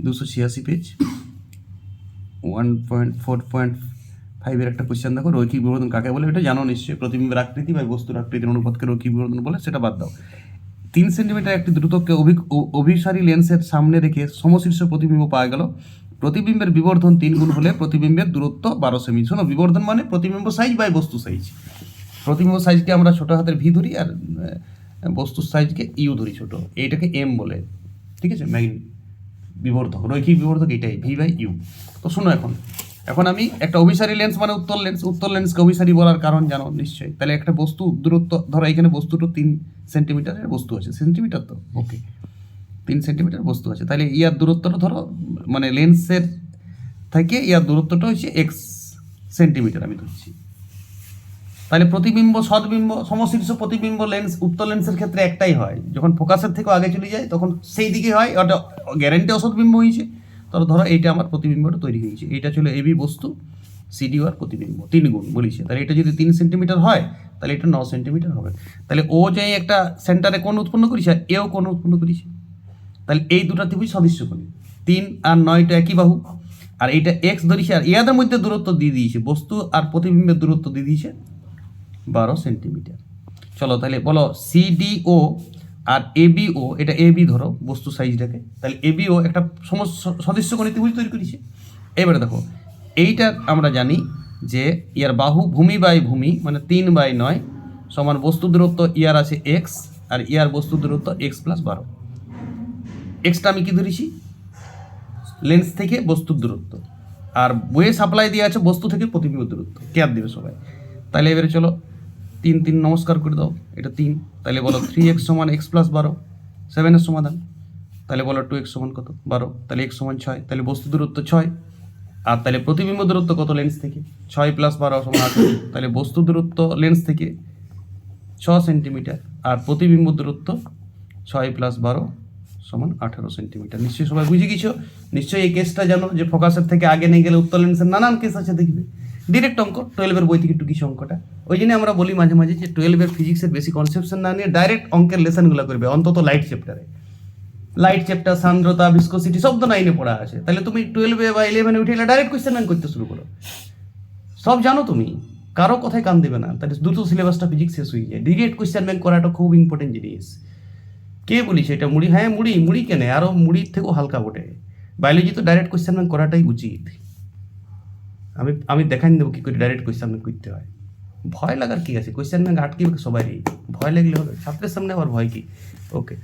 286 page 1.4.5 একটা question দেখো, রৈখিক বিবর্ধন কাকে বলে? এটা জানো নিশ্চয়ই, প্রতিবিম্বের আকৃতি বা বস্তুর আকৃতির অনুপাতকে রৈখিক বিবর্ধন বলে, সেটা বাদ দাও। 3 সেন্টিমিটার একটি দ্রুতককে অভিসারী লেন্সের সামনে রেখে সমশীর্ষ প্রতিবিম্ব পাওয়া গেল। প্রতিবিম্বের বিবর্ধন 3 গুণ হলে প্রতিবিম্বের দূরত্ব 12 সেমি। শোনো, বিবর্ধন মানে প্রতিবিম্ব সাইজ বাই বস্তু সাইজ। প্রতিবিম্ব সাইজকে আমরা ছোট হাতের ভি ধরি, আর বস্তুর সাইজকে ইউ ধরি ছোট, এইটাকে এম বলে, ঠিক আছে? বিবর্ধক, রৈখিক বিবর্ধক এটাই, ভি বাই ইউ। তো শোনো, এখন আমি একটা অভিসারী লেন্স মানে উত্তল লেন্সকে অভিসারী বলার কারণ জানো নিশ্চয়ই। তাহলে একটা বস্তু দূরত্ব, ধরো এখানে বস্তুটা 3 সেন্টিমিটারের বস্তু আছে, সেন্টিমিটার তো ওকে, 3 সেন্টিমিটার বস্তু আছে, তাহলে ইয়ার দূরত্বটা ধরো, মানে লেন্সের থেকে ইয়ার দূরত্বটা হচ্ছে এক্স সেন্টিমিটার আমি ধরছি। তাহলে প্রতিবিম্ব, সদ্বিম্ব, সমশীর্ষ প্রতিবিম্ব লেন্স উত্তল লেন্সের ক্ষেত্রে একটাই হয়, যখন ফোকাসের থেকে আগে চলে যায় তখন সেই দিকে হয়, ওটা গ্যারেন্টি অসৎবিম্ব হয়েছে। তো ধরো এইটা আমার প্রতিবিম্বটা তৈরি হয়েছে, এইটা ছিল এবি বস্তু, সিডি আর প্রতিবিম্ব 3 গুণ বলেছে। তাহলে এটা যদি 3 সেন্টিমিটার হয় তাহলে এটা 9 সেন্টিমিটার হবে। তাহলে ও যে একটা সেন্টারে কোণ উৎপন্ন করেছে আর এও কোণ উৎপন্ন করেছে, তাহলে এই দুটা ত্রিভুজ সদৃশ্য কোণ। 3 আর 9টা একই বাহু, আর এইটা এক্স ধরেছে, আর ইয়াদের মধ্যে দূরত্ব দিয়ে দিয়েছে, বস্তু আর প্রতিবিম্বের দূরত্ব দিয়ে দিয়েছে 12 সেন্টিমিটার। চলো তাহলে বলো সিডিও আর এবিও, এটা এবি ধরো বস্তু সাইজটাকে, তাহলে এবিও একটা সদৃশ্যকোণী ত্রিভুজ তৈরি করেছে। এবারে দেখো, এইটা আমরা জানি যে ইয়ার বাহু ভূমি বাই ভূমি মানে 3/9 সমান বস্তু দূরত্ব ইয়ার আছে এক্স, আর ইয়ার বস্তু দূরত্ব এক্স প্লাস 12। এক্সটা আমি কি ধরেছি? লেন্স থেকে বস্তুর দূরত্ব, আর বইয়ে সাপ্লাই দিয়ে আছে বস্তু থেকে প্রতিবিম্ব দূরত্ব, কেয়ার দেবে সবাই। তাহলে এবারে চলো 3 নমস্কার করে দাও, এটা 3, তাহলে বলো 3x সমান এক্স প্লাস 12, 7-এর সমাধান। তাহলে বলো 2x সমান কত? 12, তাহলে x সমান 6, তাহলে বস্তু দূরত্ব 6, আর তাহলে প্রতিবিম্ব দূরত্ব কত লেন্স থেকে? 6 + 12 সমান 18, তাহলে বস্তু দূরত্ব লেন্স থেকে 6 সেন্টিমিটার, আর প্রতিবিম্ব দূরত্ব 6 + 12 সমান 18 সেন্টিমিটার। নিশ্চয়ই সবাই বুঝে গেছো, নিশ্চয়ই এই কেসটা জানো যে ফোকাসের থেকে আগে নিয়ে গেলে উত্তল লেন্সের নানান কেস আছে, দেখবে ডিরেক্ট অঙ্ক 12-এর বই থেকে টুকিস অঙ্কটা। ওই জন্য আমরা বলি মাঝে মাঝে যে 12-এর ফিজিক্সের বেশি কনসেপশন না নিয়ে ডাইরেক্ট অঙ্কের লেসনগুলো করবে, অন্তত লাইট চ্যাপ্টারে। লাইট চ্যাপ্টার, সান্দ্রতা, ভিসকোসিটি সব তো 9-এ পড়া আছে, তাহলে তুমি 12-এ বা 11-এ উঠে গেলে ডাইরেক্ট কোয়েশ্চেন ব্যাংক করতে শুরু করো, সব জানো তুমি, কারো কথায় কান দেবে না, তাহলে দ্রুত সিলেবাসটা ফিজিক্স শেষ হয়ে যায়। ডিরেক্ট কোয়েশ্চেন ব্যাংক করাটা খুব ইম্পর্টেন্ট জিনিস। কে বলিস এটা মুড়ি? হ্যাঁ মুড়ি কেনে, আরও মুড়ির থেকেও হালকা বটে। বায়োলজি তো ডাইরেক্ট কোয়েশ্চেন ব্যাংক করাটাই উচিত। আমি দেখাই দেবো কী করে ডাইরেক্ট কোয়েশ্চেন ব্যাংক করতে হয়। ভয় লাগার কি আছে? কোয়েশ্চেন ব্যাংক আটকে সবারই, ভয় লাগলে হবে? ছাত্রের সামনে আবার ভয় কি? ওকে।